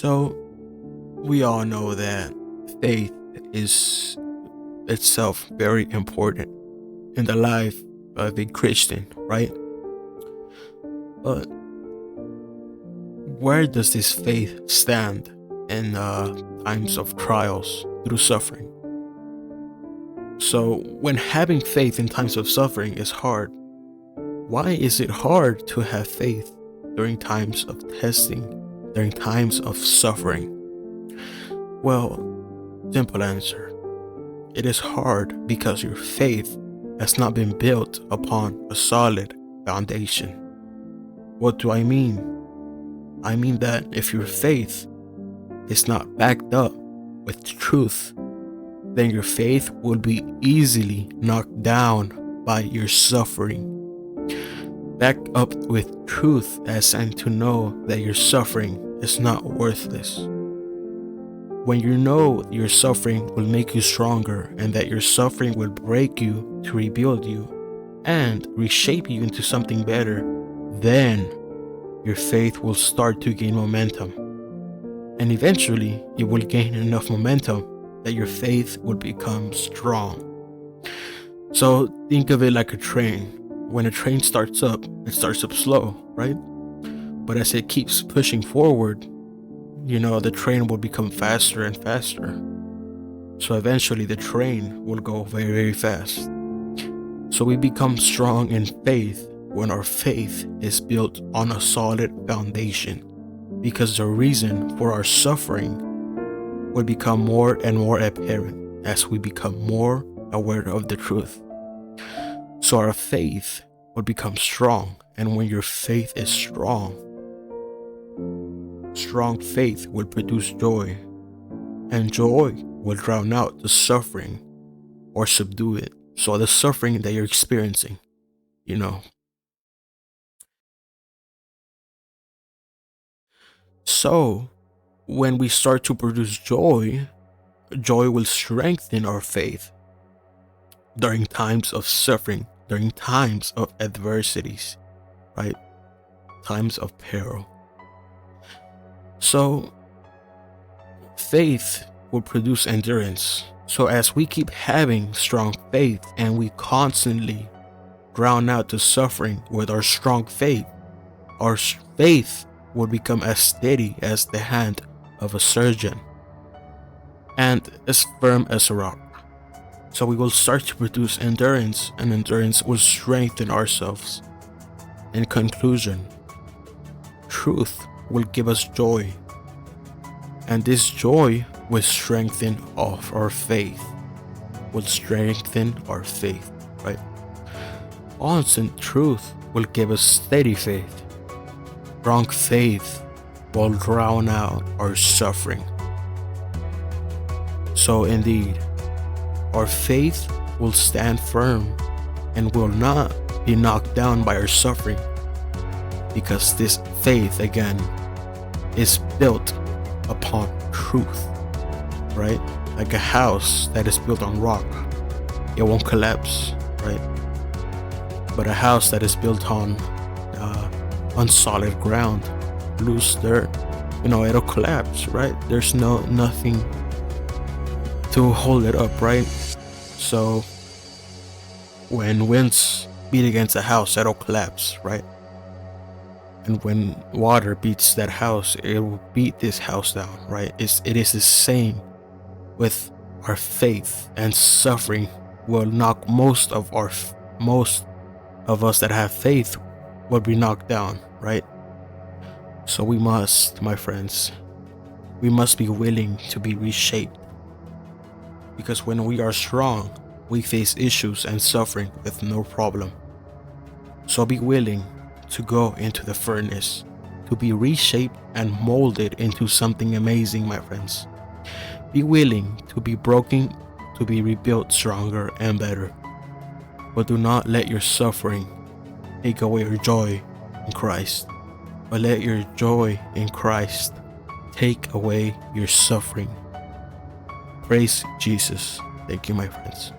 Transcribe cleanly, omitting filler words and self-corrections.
So, we all know that faith is itself very important in the life of a Christian, right? But where does this faith stand in times of trials through suffering? So, when having faith in times of suffering is hard, why is it hard to have faith during times of testing, during times of suffering? Well, simple answer. It is hard because your faith has not been built upon a solid foundation. What do I mean? I mean that if your faith is not backed up with truth, then your faith will be easily knocked down by your suffering. Backed up with truth as in to know that your suffering is not worthless. When you know your suffering will make you stronger and that your suffering will break you to rebuild you and reshape you into something better, then your faith will start to gain momentum. And eventually, it will gain enough momentum that your faith will become strong. So think of it like a train. When a train starts up, it starts up slow, right? But as it keeps pushing forward, the train will become faster and faster. So eventually the train will go very, very fast. So we become strong in faith when our faith is built on a solid foundation, because the reason for our suffering will become more and more apparent as we become more aware of the truth. So our faith will become strong, and when your faith is strong faith will produce joy, and joy will drown out the suffering or subdue it. So the suffering that you're experiencing, So when we start to produce joy will strengthen our faith during times of suffering, during times of adversities, right? Times of peril. So faith will produce endurance. So as we keep having strong faith and we constantly drown out the suffering with our strong faith, our faith will become as steady as the hand of a surgeon and as firm as a rock. So we will start to produce endurance, and endurance will strengthen ourselves. In conclusion, truth will give us joy, and this joy will strengthen our faith, right? Constant truth will give us steady faith. Strong faith will drown out our suffering. So indeed, our faith will stand firm and will not be knocked down by our suffering, because this faith again is built upon truth, right? Like a house that is built on rock, it won't collapse, right? But a house that is built on solid ground, loose dirt, it'll collapse, right? There's nothing to hold it up, right? So when winds beat against a house, it'll collapse, right? And when water beats that house, it will beat this house down, right? It is the same with our faith, and suffering will knock most of us that have faith will be knocked down, right? So we must, my friends, we must be willing to be reshaped, because when we are strong, we face issues and suffering with no problem. So be willing to go into the furnace, to be reshaped and molded into something amazing, my friends. Be willing to be broken, to be rebuilt stronger and better. But do not let your suffering take away your joy in Christ, but let your joy in Christ take away your suffering. Praise Jesus. Thank you, my friends.